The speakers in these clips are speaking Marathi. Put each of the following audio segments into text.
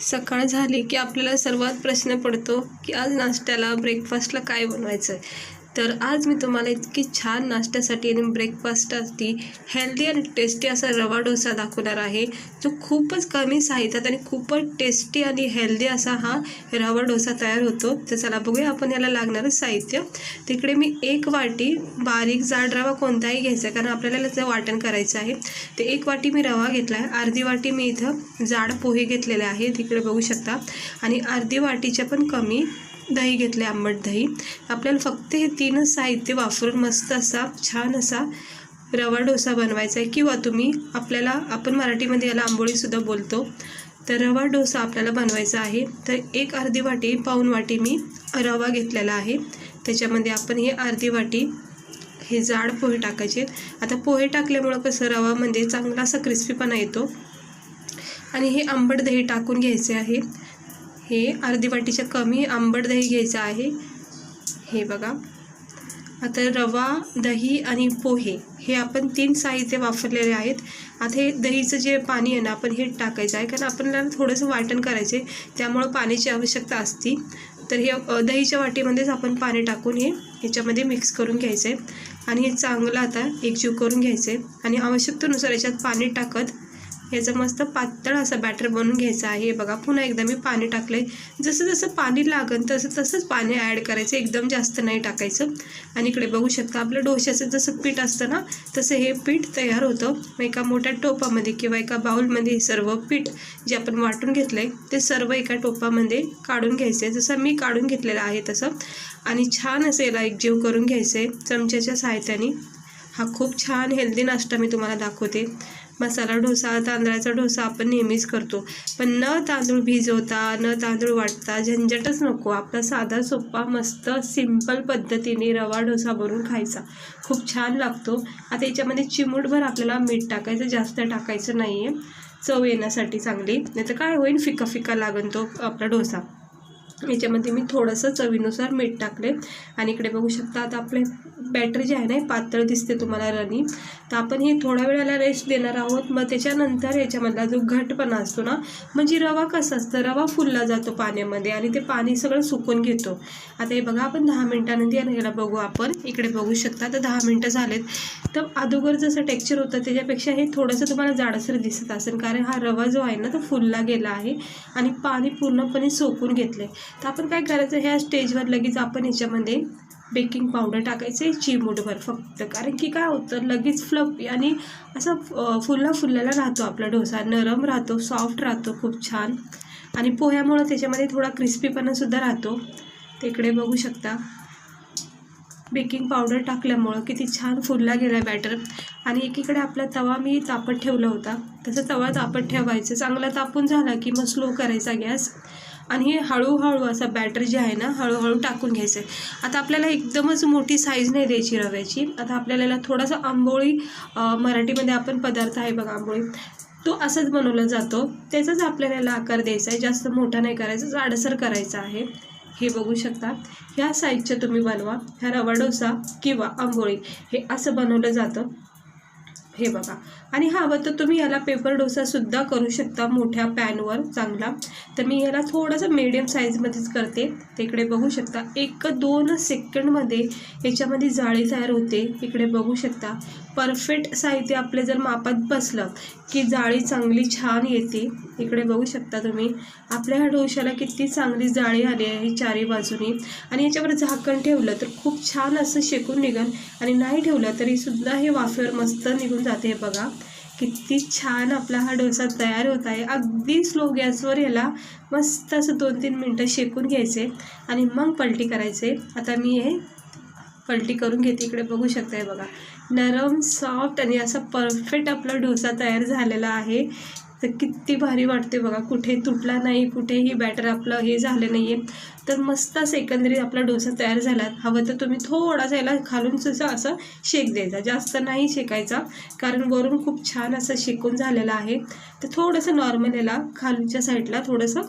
सकाळ झाली की आपल्याला सर्वात प्रश्न पडतो की आज नाश्त्याला ब्रेकफास्टला काय बनवायचं आहे. तर आज मी तुम्हाला इतकी छान नाश्त्यासाठी आणि ब्रेकफास्टसाठी हेल्दी आणि टेस्टी असा रवा डोसा दाखवणार आहे, जो खूपच कमी साहित्यात आणि खूपच टेस्टी आणि हेल्दी असा हा रवा डोसा तयार होतो. तर चला बघूया आपण याला लागणारं साहित्य. तिकडे मी 1 वाटी बारीक जाड रवा कोणताही घ्यायचा, कारण आपल्याला त्याचं वाटण करायचं आहे. ते 1 वाटी मी रवा घेतला आहे. अर्धी वाटी मी इथं जाड पोहे घेतलेले आहे, तिकडे बघू शकता. आणि अर्धी वाटीच्या पण कमी दही घेतले, आंबट दही. आपल्याला फक्त हे 3च साहित्य वापरून मस्त असा छान असा रवा डोसा बनवायचा आहे, किंवा तुम्ही आपण मराठीमध्ये याला आंबोळीसुद्धा बोलतो. तर रवा डोसा आपल्याला बनवायचा आहे. तर अर्धी वाटी पाऊण वाटी मी रवा घेतलेला आहे. त्याच्यामध्ये आपण हे अर्धी वाटी हे जाड पोहे टाकायचे. आता पोहे टाकल्यामुळं कसं रवामध्ये चांगला असा क्रिस्पीपणा येतो. आणि हे आंबट दही टाकून घ्यायचे आहे. हे अर्धी वाटीच्या कमी आंबट दही घ्यायचं आहे. हे बघा, आता रवा, दही आणि पोहे हे आपण 3 साहित्य वापरलेले आहेत. आता हे दहीचं जे पाणी आहे ना, आपण हे टाकायचं आहे, कारण आपल्याला थोडंसं वाटण करायचे, त्यामुळं पाण्याची आवश्यकता असते. तर हे दहीच्या वाटीमध्येच आपण पाणी टाकून ह्याच्यामध्ये मिक्स करून घ्यायचं आहे. आणि हे चांगलं आता एकजीव करून घ्यायचं आहे. आणि आवश्यकतेनुसार याच्यात पाणी टाकत याचं मस्त पातळ असं बॅटर बनवून घ्यायचं आहे. बघा, पुन्हा एकदा मी पाणी टाकलं आहे. जसं जसं पाणी लागेल तसंच पाणी ॲड करायचं, एकदम जास्त नाही टाकायचं. आणि इकडे बघू शकता, आपलं डोश्याचं जसं पीठ असतं ना, तसं हे पीठ तयार होतं. एका मोठ्या टोपामध्ये किंवा एका बाउलमध्ये हे सर्व पीठ जे आपण वाटून घेतलं आहे ते सर्व एका टोपामध्ये काढून घ्यायचं आहे, जसं मी काढून घेतलेलं आहे तसं. आणि छान असं याला एकजीव करून घ्यायचं आहे चमच्याच्या सहाय्याने. हा खूप छान हेल्दी नाश्ता मी तुम्हाला दाखवते. मसाला डोसा, तांदळाचा डोसा आपण नेहमीच करतो, पण न तांदूळ भिजवता, न तांदूळ वाटता, झंझटच नको. आपला साधा सोपा मस्त सिंपल पद्धतीने रवा डोसा बनवून खायचा, खूप छान लागतो. आता याच्यामध्ये चिमूटभर आपल्याला मीठ टाकायचं, जास्त टाकायचं नाही आहे, चव येण्यासाठी चांगली. नाही तर काय होईल, फिका फिका लागन तो आपला डोसा. याच्यामध्ये मी थोडंसं चवीनुसार मीठ टाकले. आणि इकडे बघू शकता, आता आपले बॅटर जे आहे ना, पातळ दिसते तुम्हाला रनी. तर आपण हे थोड्या वेळाला रेस्ट देणार आहोत. मग त्याच्यानंतर याच्यामधला जो घटपणा असतो ना, म्हणजे रवा कसा असतं, रवा फुलला जातो पाण्यामध्ये आणि ते पाणी सगळं सुकून घेतो. आता हे बघा, आपण 10 मिनिटांनंतर याला बघू आपण. इकडे बघू शकता, तर 10 मिनिटं झालेत. तर अगोदर जसं टेक्स्चर होतं त्याच्यापेक्षा हे थोडंसं तुम्हाला जाडसर दिसत असेल, कारण हा रवा जो आहे ना, तो फुलला गेला आहे आणि पाणी पूर्णपणे सोकून घेतलं आहे. तर आपण काय करायचं, ह्या स्टेजवर लगेच आपण ह्याच्यामध्ये बेकिंग पावडर टाकायचं आहे, चिमूटभर फक्त. कारण की काय होतं, लगेच फ्लफी आणि असं फुललेला राहतो आपला डोसा, नरम राहतो, सॉफ्ट राहतो, खूप छान. आणि पोह्यामुळं त्याच्यामध्ये थोडा क्रिस्पीपणासुद्धा राहतो. तिकडे बघू शकता, बेकिंग पावडर टाकल्यामुळं किती छान फुलला गेला बॅटर. आणि एकीकडे आपला तवा मी तापत ठेवला होता, तसं तवा तापत ठेवायचं. चांगला तापून झाला की मग स्लो करायचा गॅस. आणि हे हळूहळू असं बॅटर जे आहे ना, हळूहळू टाकून घ्यायचं आहे. आता आपल्याला एकदमच मोठी साईज नाही द्यायची रव्याची. आता आपल्याला थोडासा आंबोळी, मराठीमध्ये आपण पदार्थ आहे बघा आंबोळी, तो असंच बनवला जातो, त्याचाच आपल्याला आकार द्यायचा आहे. जास्त मोठा नाही करायचा, जाडसर करायचा आहे. हे बघू शकता, ह्या साईजचं तुम्ही बनवा. ह्या रवा डोसा किंवा आंबोळी हे असं बनवलं जातं. हे बघा. आणि हवं तर तुम्ही याला पेपर डोसासुद्धा करू शकता मोठ्या पॅनवर चांगला. तर मी याला थोडंसं मीडियम साईजमध्येच करते. तिकडे बघू शकता, 1-2 सेकंडमध्ये याच्यामध्ये जाळी तयार होते. इकडे बघू शकता, परफेक्ट साहित्य आपले जर मापात बसलं की जाळी चांगली छान येते. इकडे बघू शकता तुम्ही, आपल्या ह्या डोशाला किती चांगली जाळी आली आहे चारी बाजूनी. आणि याच्यावर झाकण ठेवलं तर खूप छान असं शेकून निघेल, आणि नाही ठेवलं तरीसुद्धा हे वाफेवर मस्त निघून जाते. बघा किती छान आपला हा डोसा तयार होत आहे. अगदी स्लो गॅसवर याला मस्त असं 2-3 मिनटं शेकून घ्यायचे आणि मग पलटी करायचे. आता मी हे पलटी करून घेते. इकडे बघू शकताय बघा, नरम, सॉफ्ट आणि असा परफेक्ट आपला डोसा तयार झालेला आहे. तर किती भारी वाटते बघा, कुठे तुटला नाही, कुठेही बॅटर आपलं हे झालं नाही आहे. तर मस्त असं एकंदरीत आपला डोसा तयार झाला. हवं तर तुम्ही थोडासा याला खालून असं शेक द्यायचा, जास्त नाही शेकायचा, कारण वरून खूप छान असं शेकून झालेलं आहे. तर थोडंसं नॉर्मल याला खालच्या साईडला थोडंसं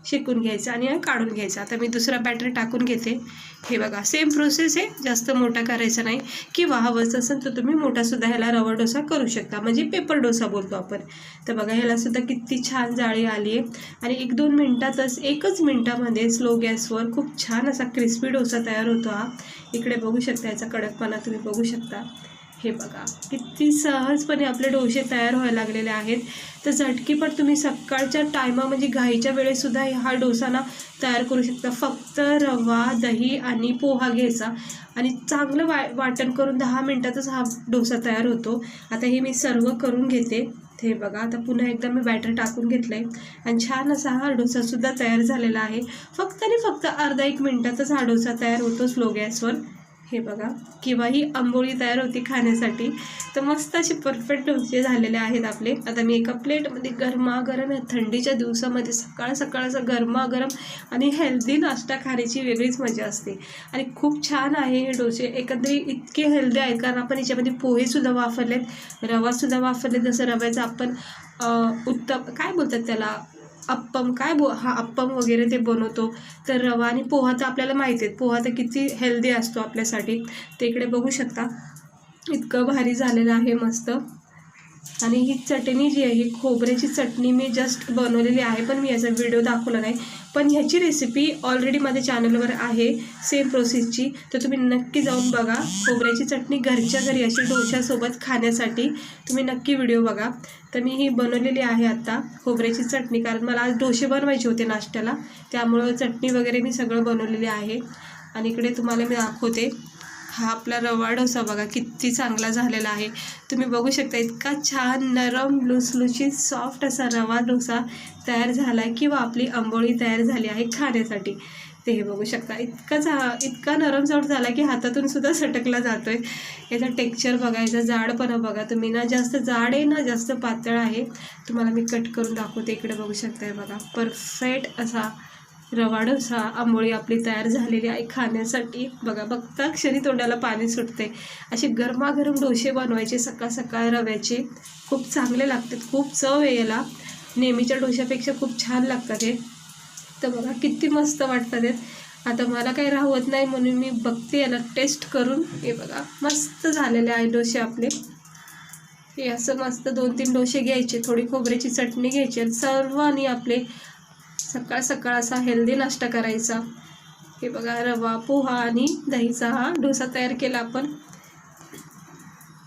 शेकून घ्यायचं आणि काढून घ्यायचं. आता मी दुसरा बॅटर टाकून घेते. हे बघा सेम प्रोसेस आहे, जास्त मोठा करायचा नाही, किंवा हवंच असेल तर तुम्ही मोठासुद्धा ह्याला रवा डोसा करू शकता, म्हणजे पेपर डोसा बोलतो आपण. तर बघा ह्यालासुद्धा किती छान जाळी आली आहे आणि 1-2 मिनटातच, 1च मिनटामध्ये स्लो गॅसवर खूप छान असा क्रिस्पी डोसा तयार होतो हा. इकडे बघू शकता याचा कडकपणा तुम्ही बघू शकता. हे बघा किती सहजपणे आपले डोसे तयार व्हायला लागलेले आहेत. तर झटकीपट तुम्ही सकाळच्या म्हणजे घाईच्या वेळेसुद्धा हा डोसा ना तयार करू शकता. फक्त रवा, दही आणि पोहा घ्यायचा आणि चांगलं वाटण करून 10 मिनटातच हा डोसा तयार होतो. आता हे मी सर्व करून घेते. हे बघा आता पुन्हा एकदा मी बॅटर टाकून घेतलं आहे आणि छान असा हा डोसासुद्धा तयार झालेला आहे. फक्त आणि फक्त अर्धा 1 मिनटातच हा डोसा तयार होतो स्लो गॅसवर. हे बघा, किंवा ही आंबोळी तयार होती खाण्यासाठी. तर मस्त असे परफेक्ट डोसे झालेले आहेत आपले. आता मी एका प्लेटमध्ये गरमागरम या थंडीच्या दिवसामध्ये सकाळचा गरमागरम आणि हेल्दी नाश्ता खाण्याची वेगळीच मजा असते. आणि खूप छान आहे हे डोसे, एकंदरीत इतके हेल्दी आहेत कारण आपण याच्यामध्ये पोहेसुद्धा वापरलेत, रवासुद्धा वापरलेत. जसं रव्याचं आपण उत्तम काय बोलतात त्याला, अप्पम अप्पम वगैरे ते बनवतो. तर रवा आणि पोहा तर आपल्याला माहिती आहे, पोहा तर किती हेल्दी असतो आपल्यासाठी. ते इकडे बघू शकता इतकं भारी झालेलं आहे मस्त. आणि ही चटणी जी आहे, ही खोबऱ्याची चटणी मी जस्ट बनवलेली आहे, पण मी याचा व्हिडिओ दाखवला नाही. पण ह्याची रेसिपी ऑलरेडी माझ्या चॅनलवर आहे सेम प्रोसेसची, तर तुम्ही नक्की जाऊन बघा. खोबऱ्याची चटणी घरच्या घरी अशी डोशासोबत खाण्यासाठी तुम्ही नक्की व्हिडिओ बघा. तर मी ही बनवलेली आहे आत्ता खोबऱ्याची चटणी, कारण मला आज डोसे बनवायचे होते नाश्त्याला, त्यामुळं चटणी वगैरे मी सगळं बनवलेली आहे. आणि इकडे तुम्हाला मी दाखवते हा आपला रवा डोसा बघा किती चांगला झालेला आहे. तुम्ही बघू शकता इतका छान नरम लुसलुशीत सॉफ्ट असा रवा डोसा तयार झाला आहे, किंवा आपली आंबोळी तयार झाली आहे खाण्यासाठी. ते हे बघू शकता इतका नरम सॉफ्ट झाला की हातातून सुद्धा सटकला जातो आहे. याचा टेक्स्चर बघा, याचा जाडपणा बघा तुम्ही, ना जास्त जाड आहे ना जास्त पातळ आहे. तुम्हाला मी कट करून दाखवते. इकडे बघू शकताय बघा परफेक्ट असा रवा डोसा आंबोळी आपली तयार झालेली आहे खाण्यासाठी. बघा बघता क्षणी तोंडाला पाणी सुटते. असे गरमागरम डोसे बनवायचे सकाळ सकाळ रव्याचे, खूप चांगले लागतात, खूप चव आहे याला, नेहमीच्या डोशापेक्षा खूप छान लागतात हे. तर बघा किती मस्त वाटतात हे. आता मला काही राहत नाही म्हणून मी बघते याला टेस्ट करून. हे बघा मस्त झालेले आहे डोसे आपले. हे असं मस्त 2-3 डोसे घ्यायचे, थोडी खोबऱ्याची चटणी घ्यायची आणि सर्वांनी आपले सकाळ सकाळ असा हेल्दी नाश्ता करायचा. हे बघा रवा, पोहा आणि दहीचा हा डोसा तयार केला आपण.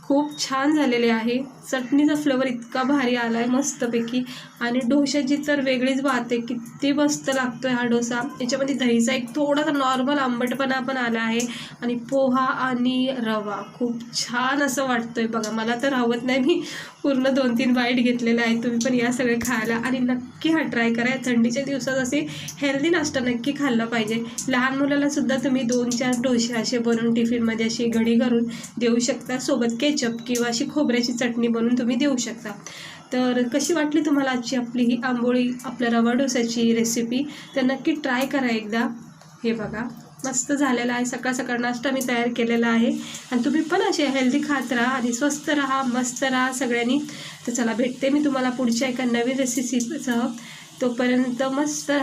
खूप छान झालेले आहे. चटणीचा फ्लेवर इतका भारी आला आहे मस्तपैकी, आणि डोशाची तर वेगळीच बात आहे, किती मस्त लागतो आहे हा डोसा. याच्यामध्ये दहीचा एक थोडासा नॉर्मल आंबटपणा पण आला आहे, आणि पोहा आणि रवा खूप छान असं वाटतोय बघा. मला तर राहत नाही, मी पूर्ण 2-3 बाईट घेतलेले आहेत. तुम्ही पण या सगळे खायला आणि नक्की हा ट्राय करा. थंडीच्या दिवसात असे हेल्दी नाश्ता नक्की खाल्ला पाहिजे. लहान मुलाला सुद्धा तुम्ही 2-4 डोसे असे बनवून टिफिनमध्ये अशी घडी करून देऊ शकता, सोबत केचप किंवा अशी खोबऱ्याची चटणी बनवून तुम्ही देऊ शकता. तर कशी वाटली तुम्हाला आजची आपली ही आंबोळी आपल्या रवा डोस्याची रेसिपी, तर नक्की ट्राय करा एकदा. हे बघा मस्त झालेला आहे. सकाळ सकाळ नाश्ता मी तयार केलेला आहे, आणि तुम्ही पण असे हेल्दी खात राहा आणि स्वस्त राहा, मस्त राहा सगळ्यांनी. तर चला भेटते मी तुम्हाला पुढच्या एका नवीन रेसिपीसह. तोपर्यंत मस्त